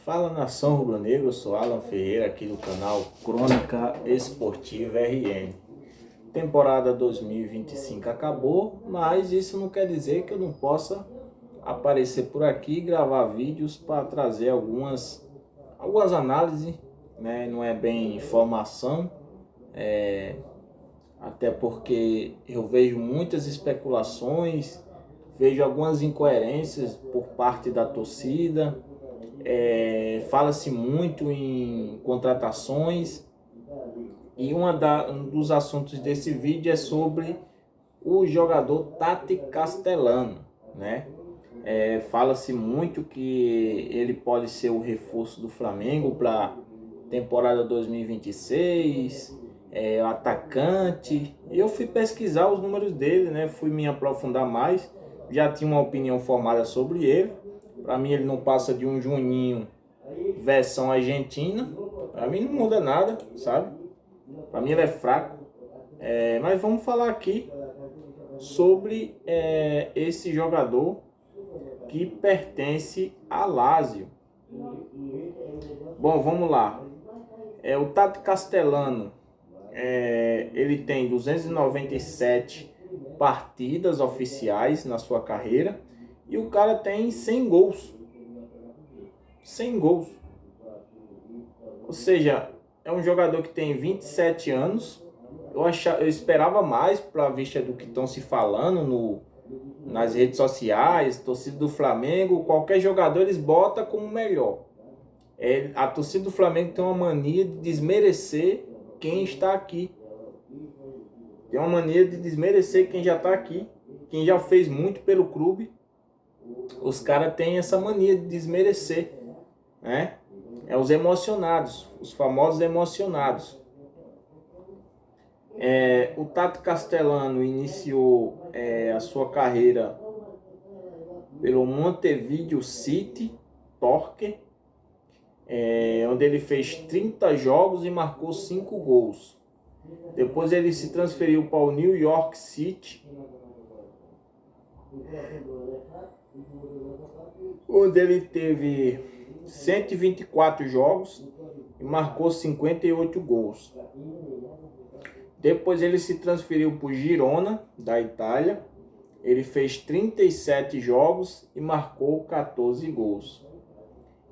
Fala nação rubro-negra, eu sou Alan Ferreira aqui do canal Crônica Esportiva RN. Temporada 2025 acabou, mas isso não quer dizer que eu não possa aparecer por aqui e gravar vídeos para trazer algumas análises, né? Não é bem informação, até porque eu vejo muitas especulações, vejo algumas incoerências por parte da torcida. Fala-se muito em contratações e um dos assuntos desse vídeo é sobre o jogador Tati Castellano, né? Fala-se muito que ele pode ser o reforço do Flamengo para temporada 2026, o atacante. Eu fui pesquisar os números dele, né? Fui me aprofundar mais, já tinha uma opinião formada sobre ele. Para mim ele não passa de um Juninho versão argentina. Para mim não muda nada, sabe? Para mim ele é fraco. Mas vamos falar aqui sobre esse jogador que pertence a Lazio. Bom, vamos lá. O Tati Castellano, ele tem 297 partidas oficiais na sua carreira. E o cara tem 100 gols. 100 gols. Ou seja, é um jogador que tem 27 anos. Eu esperava mais para a vista do que estão se falando nas redes sociais, torcida do Flamengo. Qualquer jogador eles botam como melhor. A torcida do Flamengo tem uma mania de desmerecer quem está aqui. Tem uma mania de desmerecer quem já está aqui. Quem já fez muito pelo clube. Os caras têm essa mania de desmerecer, né? Os emocionados, os famosos emocionados. O Tati Castellano iniciou a sua carreira pelo Montevideo City Torque, onde ele fez 30 jogos e marcou 5 gols. Depois ele se transferiu para o New York City, onde ele teve 124 jogos e marcou 58 gols. Depois ele se transferiu para o Girona, da Itália. Ele fez 37 jogos e marcou 14 gols.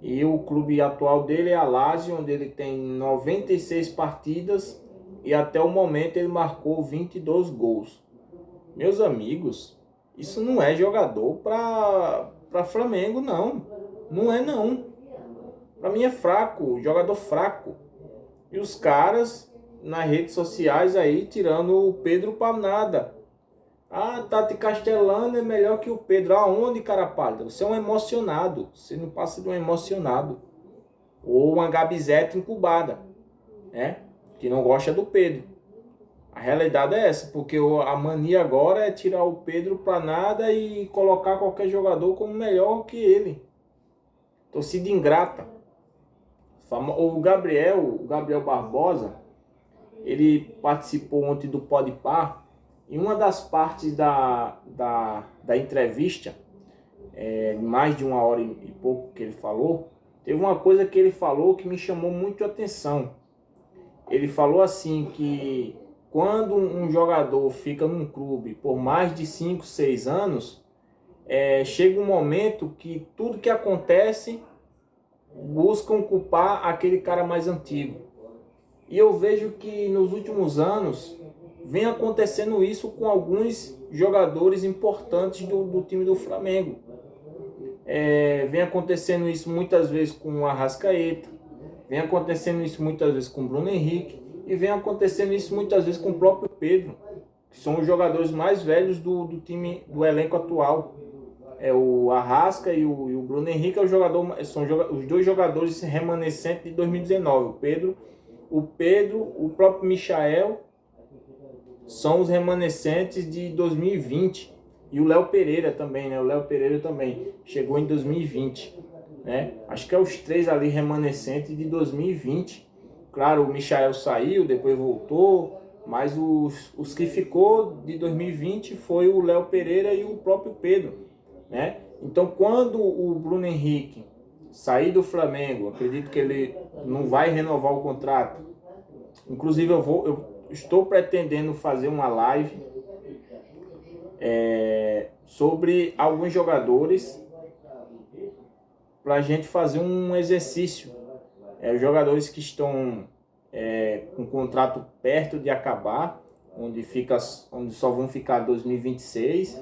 E o clube atual dele é a Lazio, onde ele tem 96 partidas e até o momento ele marcou 22 gols. Meus amigos, isso não é jogador para Flamengo, não. Não é, não. Para mim é fraco, jogador fraco. E os caras nas redes sociais aí tirando o Pedro para nada. Tati Castellano é melhor que o Pedro. Aonde, cara pálida? Você é um emocionado. Você não passa de um emocionado. Ou uma gabizete incubada, né? Que não gosta do Pedro. A realidade é essa, porque a mania agora é tirar o Pedro para nada e colocar qualquer jogador como melhor que ele. Torcida ingrata. O Gabriel Barbosa, ele participou ontem do Podpah, e uma das partes da entrevista, mais de 1 hora e pouco que ele falou, teve uma coisa que ele falou que me chamou muito a atenção. Ele falou assim que quando um jogador fica num clube por mais de 5, 6 anos, chega um momento que tudo que acontece buscam culpar aquele cara mais antigo. E eu vejo que nos últimos anos vem acontecendo isso com alguns jogadores importantes do time do Flamengo. Vem acontecendo isso muitas vezes com o Arrascaeta, vem acontecendo isso muitas vezes com o Bruno Henrique, e vem acontecendo isso muitas vezes com o próprio Pedro, que são os jogadores mais velhos do time, do elenco atual. O Arrasca e o Bruno Henrique são os dois jogadores remanescentes de 2019. O Pedro, o próprio Michael são os remanescentes de 2020. E o Léo Pereira também, né? O Léo Pereira também chegou em 2020, né? Acho que é os 3 ali remanescentes de 2020. Claro, o Michael saiu, depois voltou, mas os que ficou de 2020 foi o Léo Pereira e o próprio Pedro, né? Então, quando o Bruno Henrique sair do Flamengo, acredito que ele não vai renovar o contrato. Inclusive eu estou pretendendo fazer uma live sobre alguns jogadores para a gente fazer um exercício. Os jogadores que estão com o contrato perto de acabar, onde só vão ficar 2026,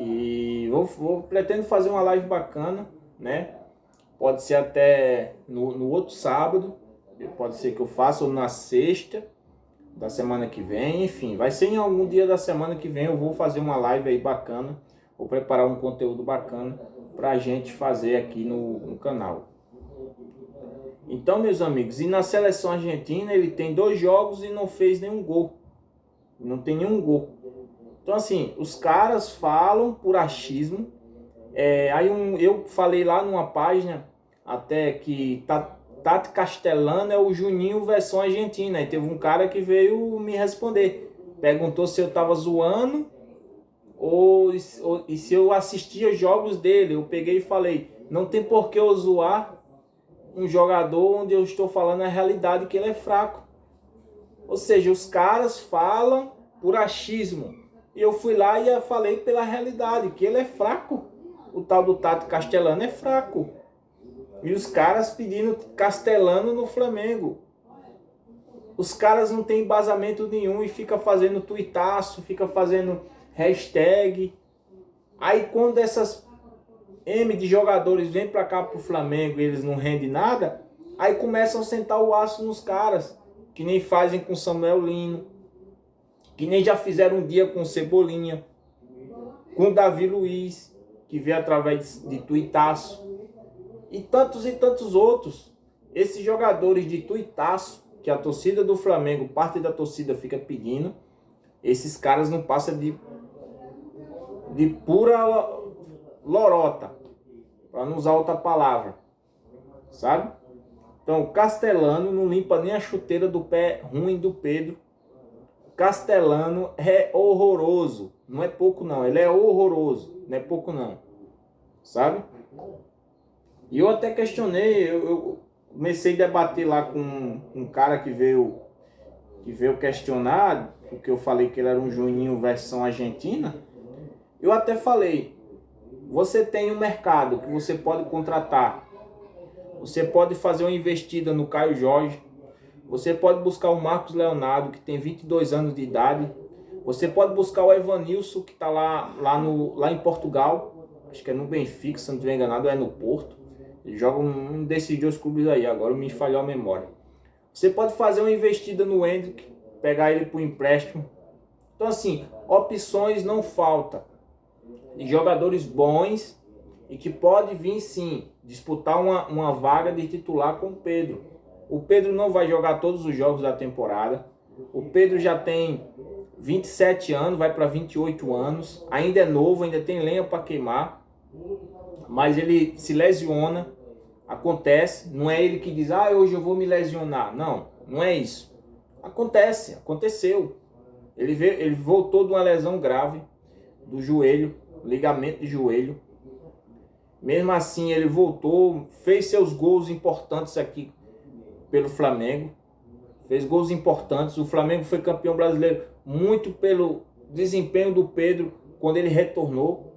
e pretendo fazer uma live bacana, né? Pode ser até no outro sábado, pode ser que eu faça, ou na sexta da semana que vem, enfim, vai ser em algum dia da semana que vem. Eu vou fazer uma live aí bacana, vou preparar um conteúdo bacana pra gente fazer aqui no canal. Então, meus amigos, e na seleção argentina ele tem 2 jogos e não fez nenhum gol, não tem nenhum gol. Então, assim, os caras falam por achismo. Eu falei lá numa página até que Tati Castellano é o Juninho versão argentina. E teve um cara que veio me responder. Perguntou se eu tava zoando e se eu assistia jogos dele. Eu peguei e falei, não tem por que eu zoar um jogador onde eu estou falando a realidade, que ele é fraco. Ou seja, os caras falam por achismo. E eu fui lá e falei pela realidade, que ele é fraco. O tal do Tati Castellano é fraco. E os caras pedindo Castellano no Flamengo. Os caras não têm embasamento nenhum e fica fazendo tuitaço, fica fazendo hashtag. Aí quando essas de jogadores vêm pra cá pro Flamengo e eles não rendem nada, aí começam a sentar o aço nos caras, que nem fazem com Samuel Lino, que nem já fizeram um dia com Cebolinha, com Davi Luiz, que veio através de tuitaço, e tantos outros. Esses jogadores de tuitaço, que a torcida do Flamengo, parte da torcida fica pedindo, esses caras não passam de pura lorota, para não usar outra palavra, sabe? Então, o Castellano não limpa nem a chuteira do pé ruim do Pedro. Castellano é horroroso, não é pouco não, ele é horroroso, não é pouco não, sabe? E eu até questionei, eu comecei a debater lá com um cara que veio questionar, porque eu falei que ele era um Juninho versão argentina. Eu até falei, você tem um mercado que você pode contratar, você pode fazer uma investida no Caio Jorge, você pode buscar o Marcos Leonardo, que tem 22 anos de idade, você pode buscar o Evanilson, que está lá em Portugal, acho que é no Benfica, se não estiver enganado, ou é no Porto. Ele joga um desses 2 clubes aí, agora me falhou a memória. Você pode fazer uma investida no Endrick, pegar ele por empréstimo. Então, assim, opções não faltam. De jogadores bons e que pode vir, sim, disputar uma vaga de titular com o Pedro. O Pedro não vai jogar todos os jogos da temporada. O Pedro já tem 27 anos, vai para 28 anos. Ainda é novo, ainda tem lenha para queimar. Mas ele se lesiona, acontece. Não é ele que diz, hoje eu vou me lesionar. Não, não é isso. Aconteceu. Ele voltou de uma lesão grave do joelho, ligamento de joelho. Mesmo assim, ele voltou, fez seus gols importantes aqui pelo Flamengo. Fez gols importantes. O Flamengo foi campeão brasileiro muito pelo desempenho do Pedro quando ele retornou.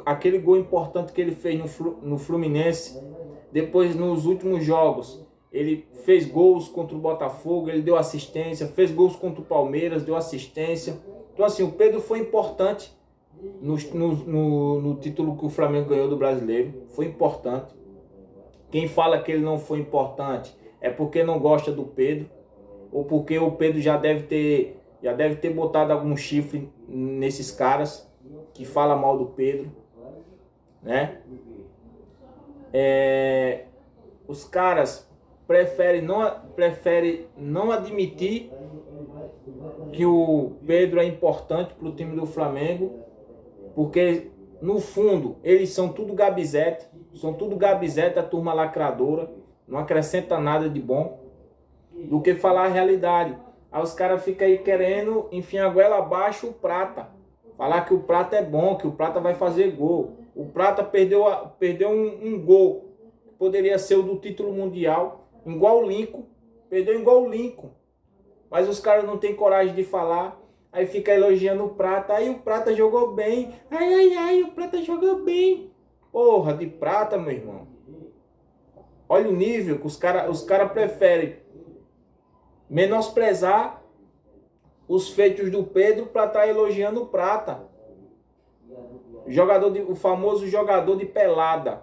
Aquele gol importante que ele fez no Fluminense. Depois, nos últimos jogos, ele fez gols contra o Botafogo, ele deu assistência, fez gols contra o Palmeiras, deu assistência. Então, assim, o Pedro foi importante no título que o Flamengo ganhou do Brasileiro. Foi importante. Quem fala que ele não foi importante é porque não gosta do Pedro, ou porque o Pedro já deve ter botado algum chifre nesses caras que falam mal do Pedro, né? Os caras preferem não admitir que o Pedro é importante para o time do Flamengo, porque no fundo eles são tudo gabizete, a turma lacradora, não acrescenta nada de bom, do que falar a realidade. Aí os caras ficam aí querendo enfiar a goela abaixo o Prata, falar que o Prata é bom, que o Prata vai fazer gol. O Prata perdeu um gol, poderia ser o do título mundial, igual o Lincoln, perdeu igual o Lincoln. Mas os caras não têm coragem de falar, aí fica elogiando o Prata, aí o Prata jogou bem, ai, o Prata jogou bem. Porra, de Prata, meu irmão. Olha o nível que os cara preferem menosprezar os feitos do Pedro para estar elogiando o Prata. O famoso jogador de pelada.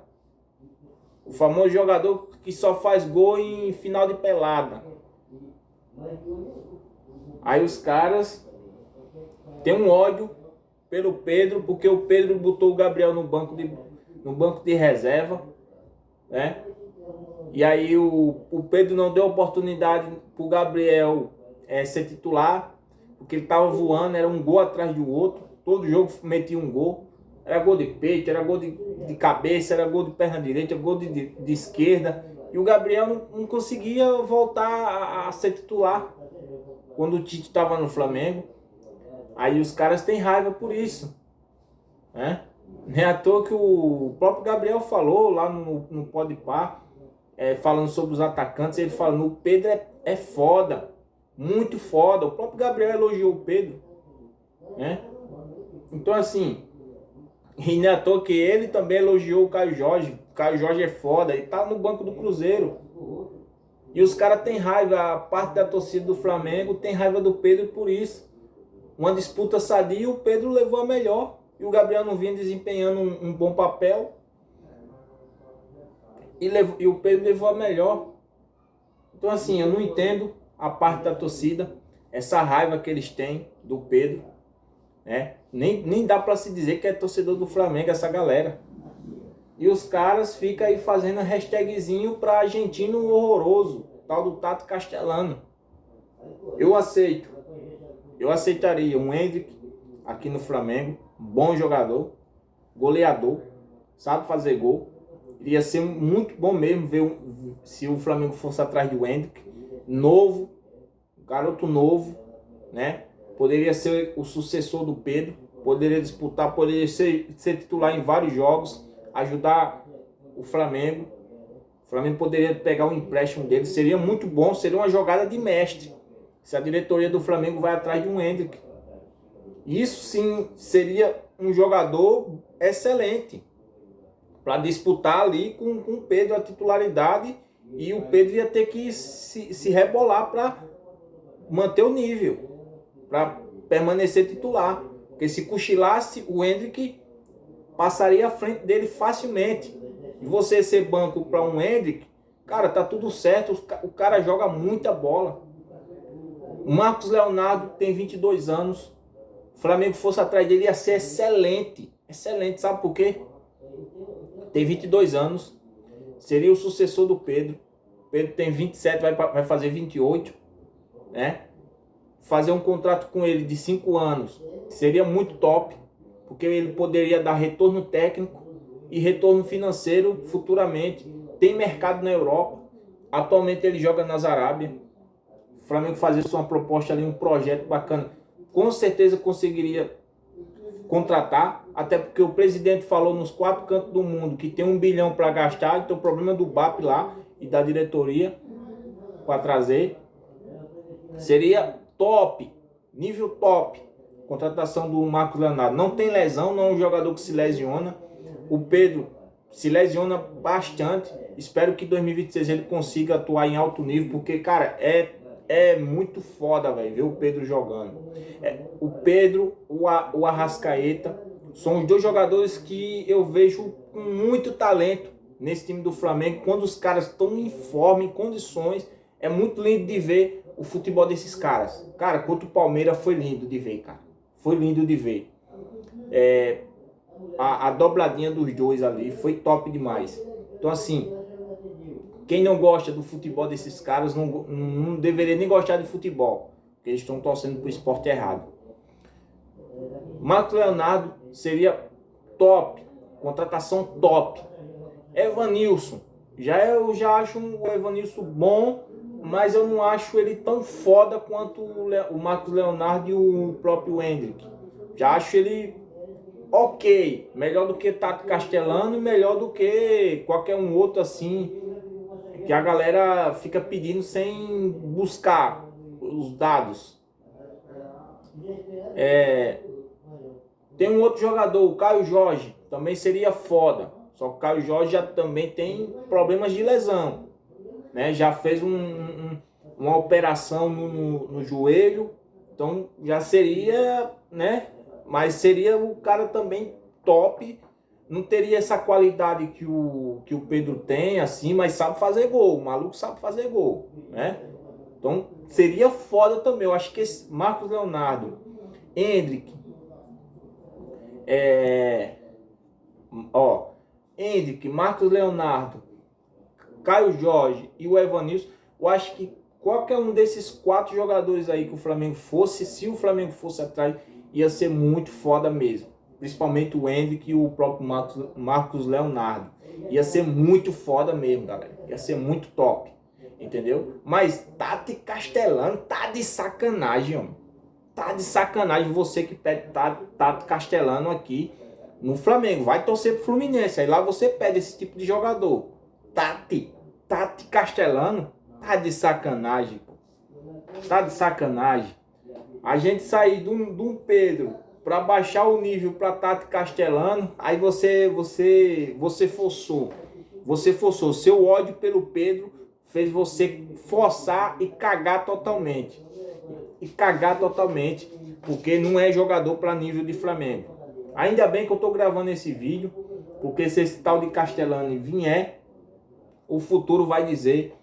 O famoso jogador que só faz gol em final de pelada. Aí os caras têm um ódio pelo Pedro, porque o Pedro botou o Gabriel no banco de reserva, né? E aí o Pedro não deu oportunidade para o Gabriel ser titular, porque ele estava voando, era um gol atrás do outro, todo jogo metia um gol. Era gol de peito, era gol de cabeça, era gol de perna direita, gol de esquerda. E o Gabriel não conseguia voltar a ser titular quando o Tite estava no Flamengo. Aí os caras têm raiva por isso, né? Nem à toa que o próprio Gabriel falou lá no Podpah, falando sobre os atacantes, ele falou, o Pedro é foda, muito foda. O próprio Gabriel elogiou o Pedro, né? Então assim, e nem à toa que ele também elogiou o Caio Jorge. O Caio Jorge é foda, ele tá no banco do Cruzeiro. E os caras têm raiva, a parte da torcida do Flamengo tem raiva do Pedro por isso. Uma disputa sadia, o Pedro levou a melhor. E o Gabriel não vinha desempenhando um bom papel. E o Pedro levou a melhor. Então assim, eu não entendo a parte da torcida, essa raiva que eles têm do Pedro, né? Nem dá para se dizer que é torcedor do Flamengo essa galera. E os caras ficam aí fazendo hashtagzinho para argentino horroroso, tal do Tato Castellano. Eu aceitaria um Endrick aqui no Flamengo, bom jogador, goleador, sabe fazer gol. Iria ser muito bom mesmo ver se o Flamengo fosse atrás do Endrick, novo, garoto novo, né? Poderia ser o sucessor do Pedro, poderia disputar, poderia ser titular em vários jogos, ajudar o Flamengo. O Flamengo poderia pegar um empréstimo dele, seria muito bom, seria uma jogada de mestre. Se a diretoria do Flamengo vai atrás de um Endrick. Isso sim seria um jogador excelente para disputar ali com o Pedro a titularidade, e o Pedro ia ter que se rebolar para manter o nível, para permanecer titular. Porque se cochilasse, o Endrick passaria à frente dele facilmente. E você ser banco para um Endrick, cara, tá tudo certo, o cara joga muita bola. O Marcos Leonardo tem 22 anos. O Flamengo fosse atrás dele ia ser excelente. Excelente, sabe por quê? Tem 22 anos. Seria o sucessor do Pedro. Pedro tem 27, vai fazer 28, né? Fazer um contrato com ele de 5 anos seria muito top, porque ele poderia dar retorno técnico e retorno financeiro futuramente. Tem mercado na Europa. Atualmente ele joga nas Arábia. O Flamengo fazia uma proposta ali, um projeto bacana. Com certeza conseguiria contratar, até porque o presidente falou nos 4 cantos do mundo que tem 1 bilhão para gastar, então o problema do BAP lá e da diretoria para trazer seria top, nível top. Contratação do Marcos Leonardo. Não tem lesão, não é um jogador que se lesiona. O Pedro se lesiona bastante. Espero que em 2026 ele consiga atuar em alto nível, porque, cara, é muito foda, velho, ver o Pedro jogando. O Pedro, o Arrascaeta, são os 2 jogadores que eu vejo com muito talento nesse time do Flamengo. Quando os caras estão em forma, em condições, é muito lindo de ver o futebol desses caras. Cara, contra o Palmeiras foi lindo de ver, cara. Foi lindo de ver. A dobradinha dos dois ali foi top demais. Então, assim, quem não gosta do futebol desses caras não deveria nem gostar de futebol, porque eles estão torcendo para o esporte errado. Marcos Leonardo seria top, contratação top. Evanilson, eu já acho o Evanilson bom, mas eu não acho ele tão foda quanto o Marcos Leonardo e o próprio Endrick. Já acho ele ok, melhor do que Tato Castellano, melhor do que qualquer um outro assim, que a galera fica pedindo sem buscar os dados. Tem um outro jogador, o Caio Jorge, também seria foda. Só que o Caio Jorge já também tem problemas de lesão, né? Já fez uma operação no joelho, então já seria, né? Mas seria o cara também top. Não teria essa qualidade que o Pedro tem, assim, mas sabe fazer gol. O maluco sabe fazer gol, né? Então seria foda também. Eu acho que esse Marcos Leonardo, Endrick, Endrick, Marcos Leonardo, Caio Jorge e o Evanilson, eu acho que qualquer um desses 4 jogadores aí que o Flamengo fosse, se o Flamengo fosse atrás, ia ser muito foda mesmo. Principalmente o Endrick e o próprio Marcos Leonardo. Ia ser muito foda mesmo, galera. Ia ser muito top. Entendeu? Mas Tato Castellano tá de sacanagem, homem. Tá de sacanagem você que pede Tato Castellano aqui no Flamengo. Vai torcer pro Fluminense. Aí lá você pede esse tipo de jogador. Tati Castellano tá de sacanagem, pô. Tá de sacanagem. A gente sair de um Pedro para baixar o nível para Tati Castellano, aí você forçou. Você forçou. Seu ódio pelo Pedro fez você forçar e cagar totalmente. Porque não é jogador para nível de Flamengo. Ainda bem que eu tô gravando esse vídeo, porque se esse tal de Castellano vier, o futuro vai dizer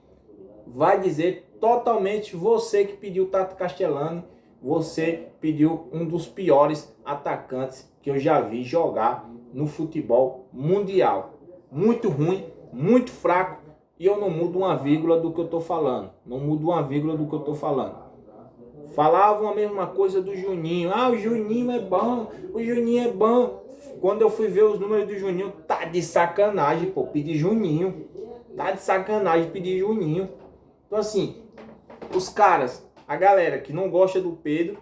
totalmente você que pediu Tato Castellano, você pediu um dos piores atacantes que eu já vi jogar no futebol mundial. Muito ruim, muito fraco, e eu não mudo uma vírgula do que eu tô falando. Falavam a mesma coisa do Juninho. Ah, o Juninho é bom. Quando eu fui ver os números do Juninho, tá de sacanagem, pô, pedir Juninho. Tá de sacanagem pedir Juninho. Então assim, os caras, a galera que não gosta do Pedro,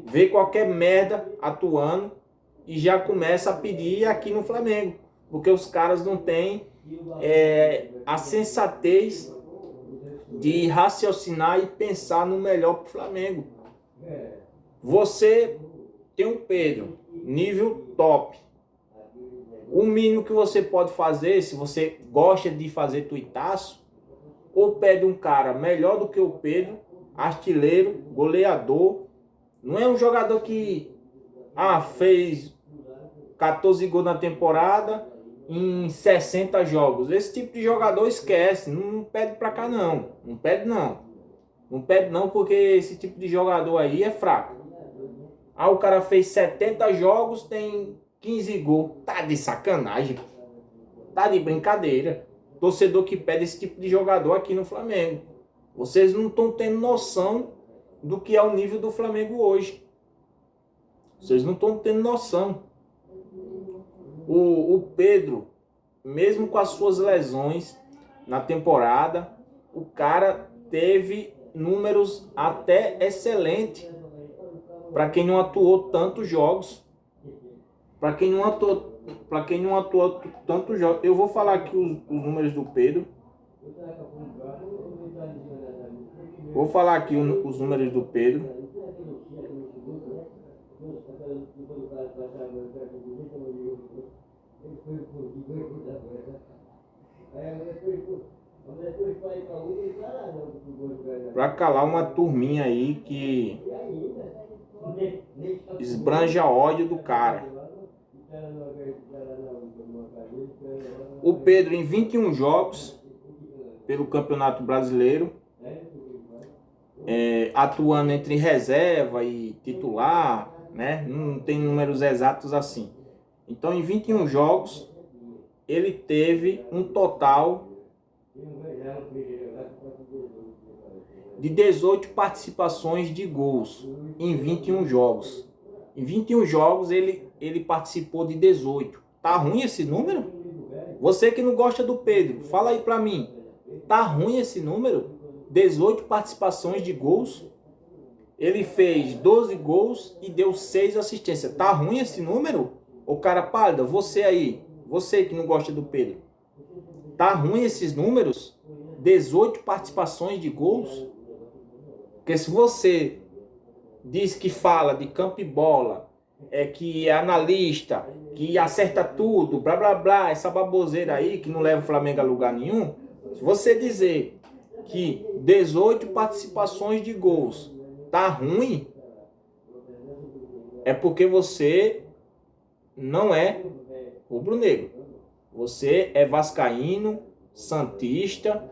vê qualquer merda atuando e já começa a pedir aqui no Flamengo. Porque os caras não têm a sensatez de raciocinar e pensar no melhor pro Flamengo. Você tem um Pedro, nível top. O mínimo que você pode fazer, se você gosta de fazer tuitaço, ou pede um cara melhor do que o Pedro, artilheiro, goleador. Não é um jogador que fez 14 gols na temporada em 60 jogos. Esse tipo de jogador esquece, não pede pra cá não. Não pede não, porque esse tipo de jogador aí é fraco. O cara fez 70 jogos, tem 15 gols. Tá de sacanagem. Tá de brincadeira. Torcedor que pede esse tipo de jogador aqui no Flamengo. Vocês não estão tendo noção do que é o nível do Flamengo hoje. Vocês não estão tendo noção. O Pedro, mesmo com as suas lesões na temporada, o cara teve números até excelentes. Para quem não atuou tantos jogos. Para quem não atuou tantos jogos. Eu vou falar aqui os números do Pedro. Vou falar aqui os números do Pedro. Para calar uma turminha aí que esbranja ódio do cara. O Pedro em 21 jogos pelo Campeonato Brasileiro, atuando entre reserva e titular, né? Não tem números exatos assim. Então em 21 jogos ele teve um total de 18 participações de gols em 21 jogos. Em 21 jogos ele participou de 18. Tá ruim esse número? Você que não gosta do Pedro, fala aí pra mim. Tá ruim esse número? 18 participações de gols. Ele fez 12 gols e deu 6 assistências. Tá ruim esse número? Ô cara pálido, você aí, você que não gosta do Pedro, tá ruim esses números? 18 participações de gols? Porque se você diz que fala de campo e bola, que é analista, que acerta tudo, blá blá blá, essa baboseira aí que não leva o Flamengo a lugar nenhum, se você dizer que 18 participações de gols tá ruim, é porque você não é rubro-negro. Você é vascaíno, santista,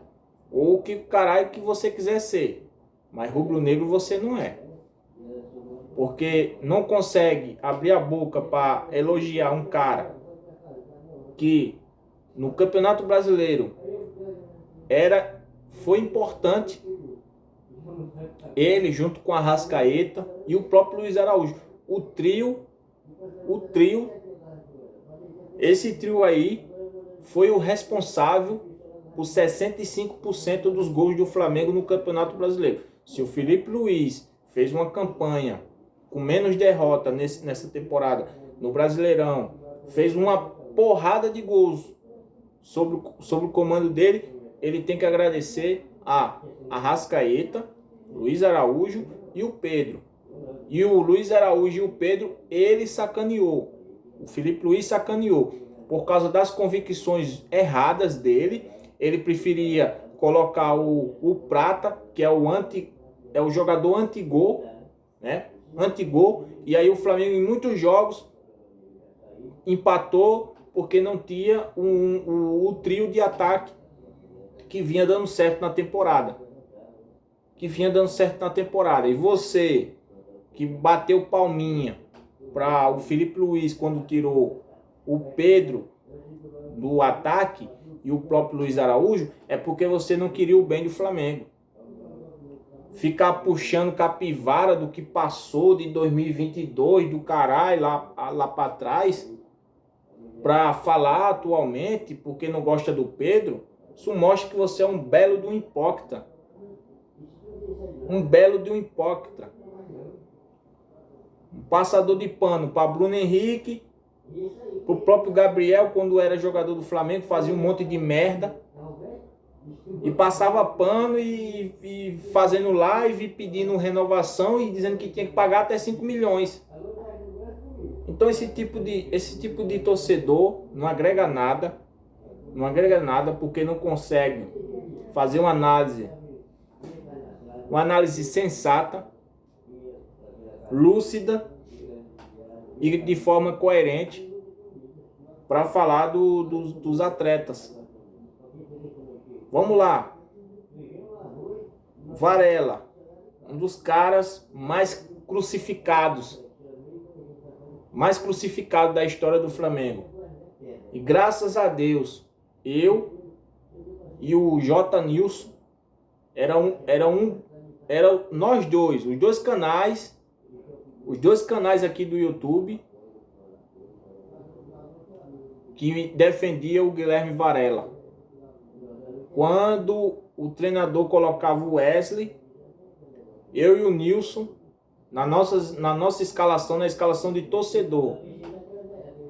ou o que caralho que você quiser ser. Mas rubro-negro você não é. Porque não consegue abrir a boca para elogiar um cara que no Campeonato Brasileiro foi importante, ele junto com a Arrascaeta e o próprio Luiz Araújo. Esse trio aí foi o responsável por 65% dos gols do Flamengo no Campeonato Brasileiro. Se o Felipe Luiz fez uma campanha com menos derrota nessa temporada no Brasileirão, fez uma porrada de gols sobre o comando dele, ele tem que agradecer a Arrascaeta, Luiz Araújo e o Pedro. E o Luiz Araújo e o Pedro, ele sacaneou. O Felipe Luiz sacaneou. Por causa das convicções erradas dele, ele preferia colocar o Prata, que é o jogador anti-gol, né? Anti-gol. E aí o Flamengo em muitos jogos empatou porque não tinha o trio de ataque que vinha dando certo na temporada. E você que bateu palminha para o Felipe Luiz quando tirou o Pedro do ataque e o próprio Luiz Araújo, é porque você não queria o bem do Flamengo. Ficar puxando capivara do que passou de 2022, do caralho, lá para trás, para falar atualmente, porque não gosta do Pedro, isso mostra que você é um belo de um hipócrita. Um passador de pano para Bruno Henrique, o próprio Gabriel, quando era jogador do Flamengo, fazia um monte de merda e passava pano e fazendo live, pedindo renovação e dizendo que tinha que pagar até 5 milhões. Então esse tipo de torcedor não agrega nada, porque não consegue fazer uma análise sensata, lúcida e de forma coerente para falar dos atletas. Vamos lá. Varela, um dos caras mais crucificados da história do Flamengo. E graças a Deus, eu e o J. Nilson nós dois, os dois canais aqui do YouTube que defendia o Guilherme Varela. Quando o treinador colocava o Wesley, eu e o Nilson, na nossa escalação, na escalação de torcedor,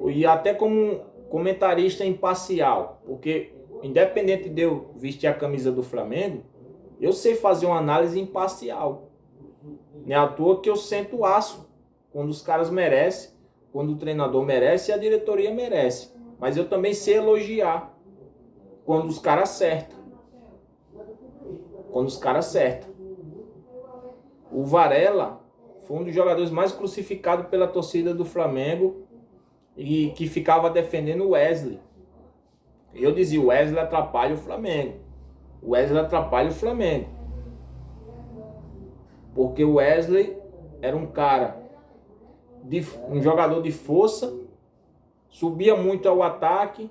e até como comentarista imparcial, porque independente de eu vestir a camisa do Flamengo, eu sei fazer uma análise imparcial. Não é à toa que eu sento o aço quando os caras merecem, quando o treinador merece e a diretoria merece. Mas eu também sei elogiar quando os caras acertam. O Varela foi um dos jogadores mais crucificados pela torcida do Flamengo e que ficava defendendo o Wesley. Eu dizia, o Wesley atrapalha o Flamengo. Porque o Wesley era um cara, um jogador de força, subia muito ao ataque,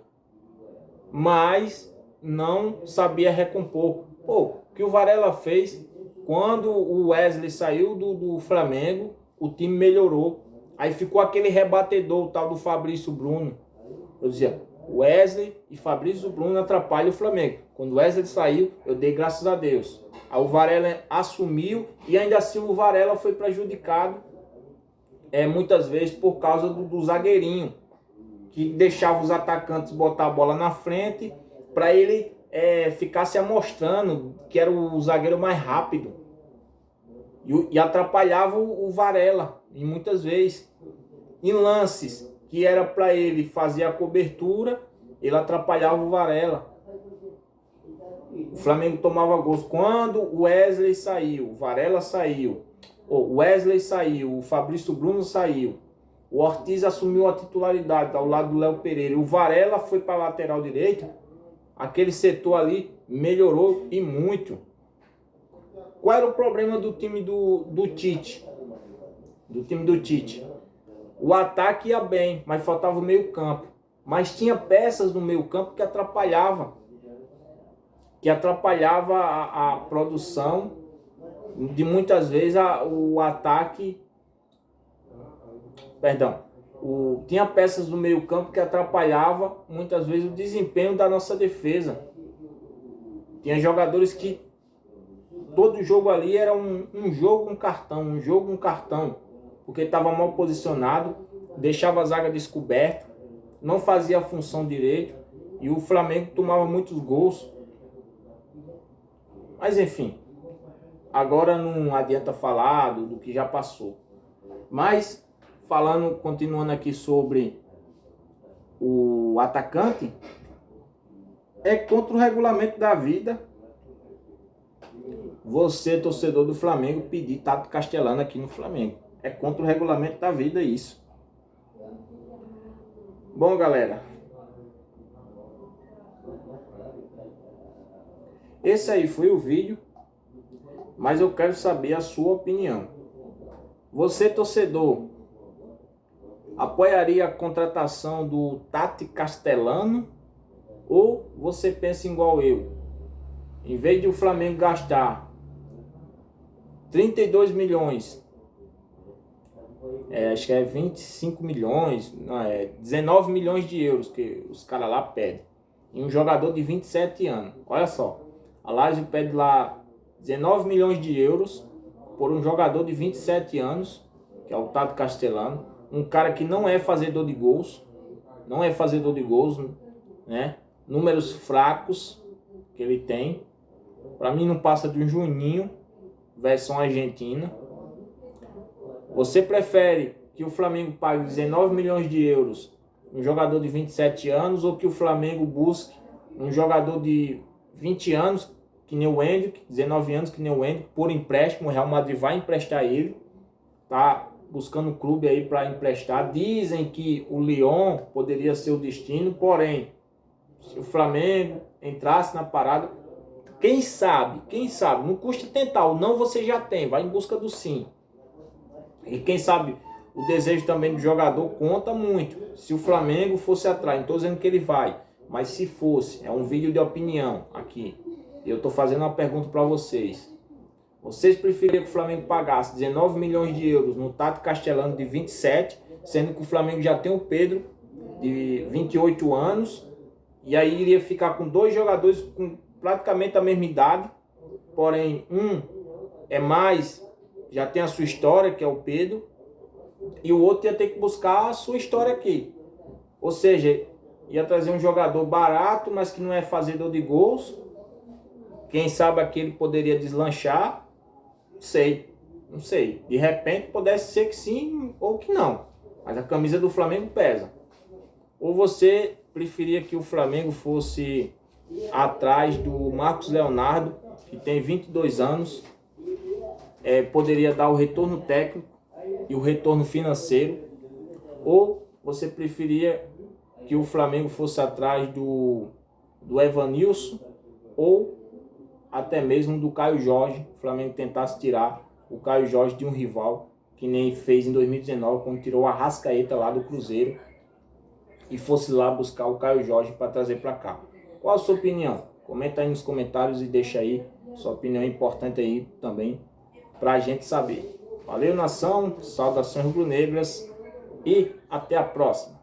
mas não sabia recompor. O que o Varela fez, quando o Wesley saiu do Flamengo, o time melhorou. Aí ficou aquele rebatedor, o tal do Fabrício Bruno. Eu dizia, Wesley e Fabrício Bruno atrapalham o Flamengo. Quando o Wesley saiu, eu dei graças a Deus. Aí o Varela assumiu e ainda assim o Varela foi prejudicado muitas vezes por causa do zagueirinho. que deixava os atacantes botar a bola na frente para ele ficar se amostrando que era o zagueiro mais rápido. E atrapalhava o Varela, e muitas vezes. Em lances que era para ele fazer a cobertura, ele atrapalhava o Varela. O Flamengo tomava gols quando o Wesley saiu, o Varela saiu, o Wesley saiu, o Fabrício Bruno saiu, o Ortiz assumiu a titularidade ao lado do Léo Pereira, o Varela foi para a lateral direita. Aquele setor ali melhorou e muito. Qual era o problema do time do Tite? Do time do Tite? O ataque ia bem, mas faltava o meio campo. Mas tinha peças no meio campo que atrapalhava. A produção de muitas vezes o ataque. Perdão. Tinha peças no meio campo que atrapalhava muitas vezes o desempenho da nossa defesa. Tinha jogadores que todo jogo ali era um jogo, um cartão, um jogo, um cartão. Porque estava mal posicionado, deixava a zaga descoberta, não fazia a função direito e o Flamengo tomava muitos gols. Mas enfim, agora não adianta falar do que já passou. Mas continuando aqui sobre o atacante, é contra o regulamento da vida você, torcedor do Flamengo, pedir Tato Castellano aqui no Flamengo. É contra o regulamento da vida isso. Bom, galera, esse aí foi o vídeo, mas eu quero saber a sua opinião. Você, torcedor, apoiaria a contratação do Tato Castellano ou você pensa igual eu? Em vez de o Flamengo gastar 32 milhões, acho que é 25 milhões, não, 19 milhões de euros que os caras lá pedem, em um jogador de 27 anos. Olha só, a Lazio pede lá 19 milhões de euros por um jogador de 27 anos, que é o Tato Castellano, um cara que não é fazedor de gols, né? Números fracos que ele tem. Para mim não passa de um Juninho, versão argentina. Você prefere que o Flamengo pague 19 milhões de euros um jogador de 27 anos ou que o Flamengo busque um jogador de 20 anos, que nem o Endrick, 19 anos, que nem o Endrick, por empréstimo? O Real Madrid vai emprestar ele, tá buscando um clube aí para emprestar. Dizem que o Lyon poderia ser o destino, porém, se o Flamengo entrasse na parada, quem sabe, não custa tentar, o não você já tem, vai em busca do sim. E quem sabe o desejo também do jogador conta muito. Se o Flamengo fosse atrás, não estou dizendo que ele vai, mas se fosse, é um vídeo de opinião aqui. Eu estou fazendo uma pergunta para vocês. Vocês preferiam que o Flamengo pagasse 19 milhões de euros no Tato Castellano de 27, sendo que o Flamengo já tem o Pedro de 28 anos, e aí iria ficar com dois jogadores com praticamente a mesma idade, porém um é mais, já tem a sua história, que é o Pedro, e o outro ia ter que buscar a sua história aqui. Ou seja, ia trazer um jogador barato, mas que não é fazedor de gols. Quem sabe aquele poderia deslanchar, não sei. De repente pudesse ser que sim ou que não, mas a camisa do Flamengo pesa. Ou você preferia que o Flamengo fosse atrás do Marcos Leonardo, que tem 22 anos, poderia dar o retorno técnico e o retorno financeiro? Ou você preferia que o Flamengo fosse atrás do Evanilson ou até mesmo do Caio Jorge? O Flamengo tentasse tirar o Caio Jorge de um rival, que nem fez em 2019, quando tirou a Arrascaeta lá do Cruzeiro, e fosse lá buscar o Caio Jorge para trazer para cá. Qual a sua opinião? Comenta aí nos comentários e deixa aí sua opinião importante aí também para a gente saber. Valeu, nação, saudações rubro-negras e até a próxima.